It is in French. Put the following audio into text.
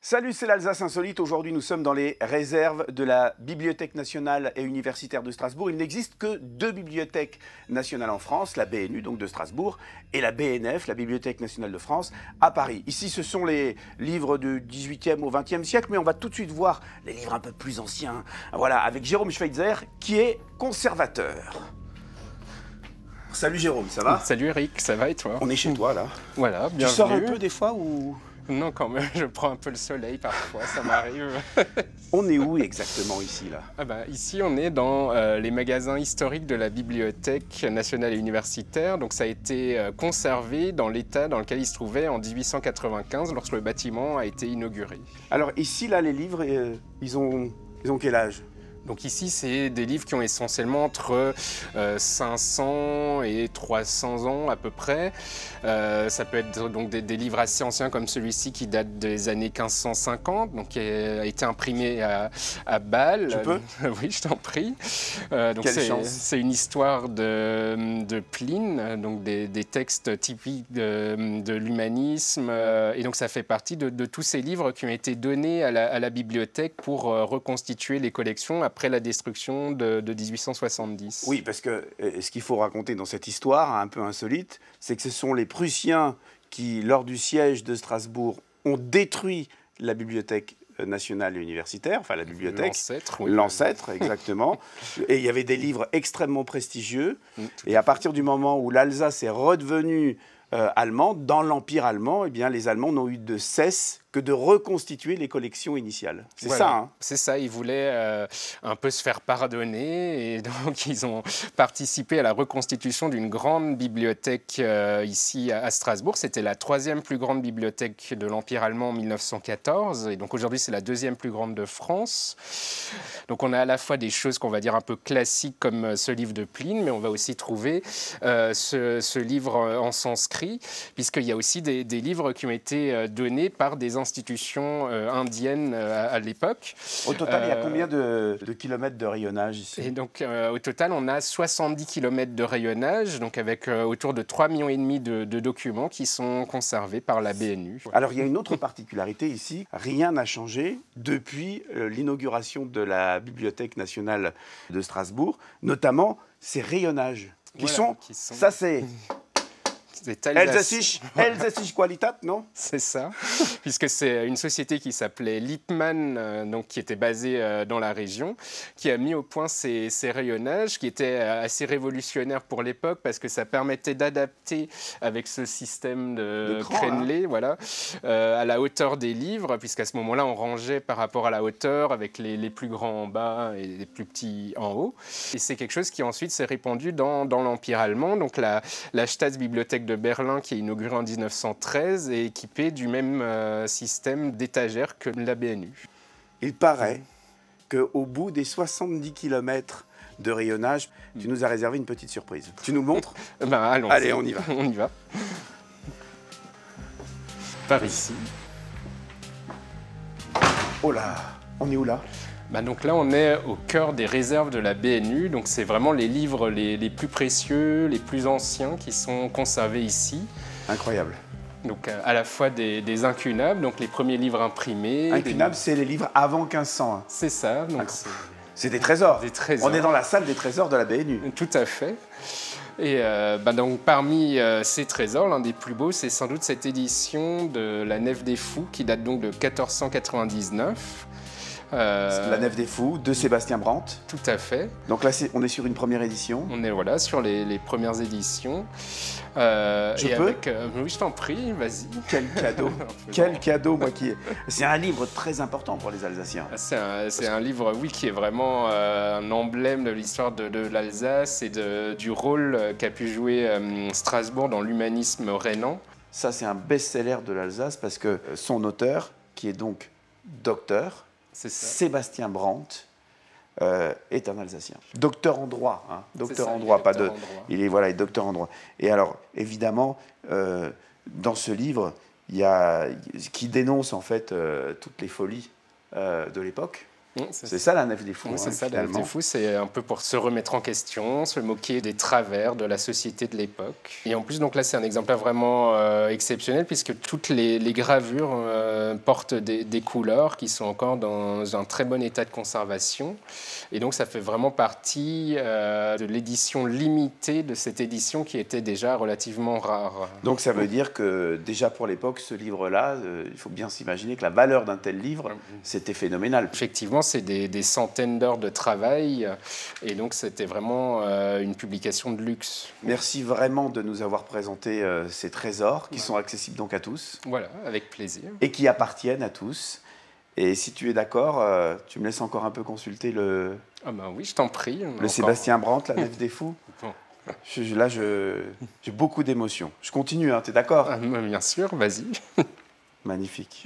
Salut, c'est l'Alsace Insolite. Aujourd'hui, nous sommes dans les réserves de la Bibliothèque nationale et universitaire de Strasbourg. Il n'existe que deux bibliothèques nationales en France, la BNU, donc de Strasbourg, et la BNF, la Bibliothèque nationale de France, à Paris. Ici, ce sont les livres du 18e au 20e siècle, mais on va tout de suite voir les livres un peu plus anciens. Voilà, avec Jérôme Schweitzer, qui est conservateur. Salut Jérôme, ça va? Salut Eric, ça va et toi? On est chez toi, là. Voilà, bienvenue. Tu sors un peu des fois ou... Non, quand même, je prends un peu le soleil parfois, ça m'arrive. On est où exactement ici, là? Ici, on est dans les magasins historiques de la Bibliothèque nationale et universitaire. Donc ça a été conservé dans l'état dans lequel il se trouvait en 1895, lorsque le bâtiment a été inauguré. Alors ici, là, les livres, ils ont quel âge? Donc ici, c'est des livres qui ont essentiellement entre 500 et 300 ans à peu près. Ça peut être donc des livres assez anciens comme celui-ci qui date des années 1550, donc qui a été imprimé à Bâle. Tu peux? Oui, je t'en prie. C'est une histoire de Pline, donc des textes typiques de l'humanisme. Et donc ça fait partie de tous ces livres qui ont été donnés à la bibliothèque pour reconstituer les collections après la destruction de 1870. Oui, parce que ce qu'il faut raconter dans cette histoire, un peu insolite, c'est que ce sont les Prussiens qui, lors du siège de Strasbourg, ont détruit la bibliothèque nationale et universitaire, enfin la bibliothèque. L'ancêtre, oui. L'ancêtre, exactement. Et il y avait des livres extrêmement prestigieux. Et à partir du moment où l'Alsace est redevenue allemande, dans l'Empire allemand, eh bien, les Allemands n'ont eu de cesse que de reconstituer les collections initiales. C'est voilà, ça, hein? C'est ça, ils voulaient un peu se faire pardonner et donc ils ont participé à la reconstitution d'une grande bibliothèque ici à Strasbourg. C'était la troisième plus grande bibliothèque de l'Empire allemand en 1914 et donc aujourd'hui c'est la deuxième plus grande de France. Donc on a à la fois des choses qu'on va dire un peu classiques comme ce livre de Pline, mais on va aussi trouver ce livre en sanskrit, puisqu'il y a aussi des livres qui ont été donnés par des institutions indiennes à l'époque. Au total, il y a combien de kilomètres de rayonnage ici? Et donc, au total, on a 70 kilomètres de rayonnage, donc avec autour de 3,5 millions de documents qui sont conservés par la BNU. Alors, il y a une autre particularité ici. Rien n'a changé depuis l'inauguration de la Bibliothèque nationale de Strasbourg, notamment ces rayonnages qui sont... Ça, c'est... Elsassisch Qualität, non? C'est ça, puisque c'est une société qui s'appelait Lippmann, donc qui était basée dans la région, qui a mis au point ces rayonnages, qui étaient assez révolutionnaires pour l'époque, parce que ça permettait d'adapter avec ce système de crénelé, voilà, à la hauteur des livres, puisqu'à ce moment-là, on rangeait par rapport à la hauteur, avec les plus grands en bas et les plus petits en haut. Et c'est quelque chose qui ensuite s'est répandu dans l'Empire allemand, donc la Staatsbibliothèque de Berlin qui est inaugurée en 1913 et équipée du même système d'étagères que la BNU. Il paraît qu'au bout des 70 km de rayonnage, tu nous as réservé une petite surprise. Tu nous le montres? Allons-y. Allez, on y va. On y va. Par ici. Oh là, on est où là? Donc là, on est au cœur des réserves de la BNU. Donc c'est vraiment les livres les plus précieux, les plus anciens qui sont conservés ici. Incroyable. Donc à la fois des incunables, donc les premiers livres imprimés. Incunables, c'est les livres avant 1500. Hein. C'est ça. C'est des trésors. Des trésors. On est dans la salle des trésors de la BNU. Tout à fait. Et donc parmi ces trésors, l'un des plus beaux, c'est sans doute cette édition de La Nef des Fous, qui date donc de 1499. La Nef des Fous, de Sébastien Brandt. Tout à fait. Donc là, on est sur une première édition. On est sur les premières éditions. Je peux oui, je t'en prie, vas-y. Quel cadeau. Quel cadeau, moi qui... C'est un livre très important pour les Alsaciens. C'est un livre, oui, qui est vraiment un emblème de l'histoire de l'Alsace et du rôle qu'a pu jouer Strasbourg dans l'humanisme rhénan. Ça, c'est un best-seller de l'Alsace parce que son auteur, qui est donc docteur, Sébastien Brandt, est un Alsacien. Docteur en droit, hein. Docteur en droit, pas de... Il est docteur en droit. Et alors, évidemment, dans ce livre, il y a qui dénonce en fait toutes les folies de l'époque. C'est ça la Nef des Fous. Oui, c'est ça, la Nef finalement. des Fous, c'est un peu pour se remettre en question, se moquer des travers de la société de l'époque. Et en plus, donc là, c'est un exemplaire vraiment exceptionnel, puisque toutes les gravures portent des couleurs qui sont encore dans un très bon état de conservation. Et donc, ça fait vraiment partie de l'édition limitée de cette édition qui était déjà relativement rare. Donc ça veut dire que déjà pour l'époque, ce livre-là, il faut bien s'imaginer que la valeur d'un tel livre, c'était phénoménal. Effectivement, c'est des centaines d'heures de travail et donc c'était vraiment une publication de luxe. Merci vraiment de nous avoir présenté ces trésors qui sont accessibles donc à tous. Voilà, avec plaisir. Et qui appartiennent à tous. Et si tu es d'accord, tu me laisses encore un peu consulter le... Ah ben oui, je t'en prie. Le Sébastien Brandt, la Nef des Fous. Bon. Là, j'ai beaucoup d'émotions. Je continue, hein, tu es d'accord? Bien sûr, vas-y. Magnifique.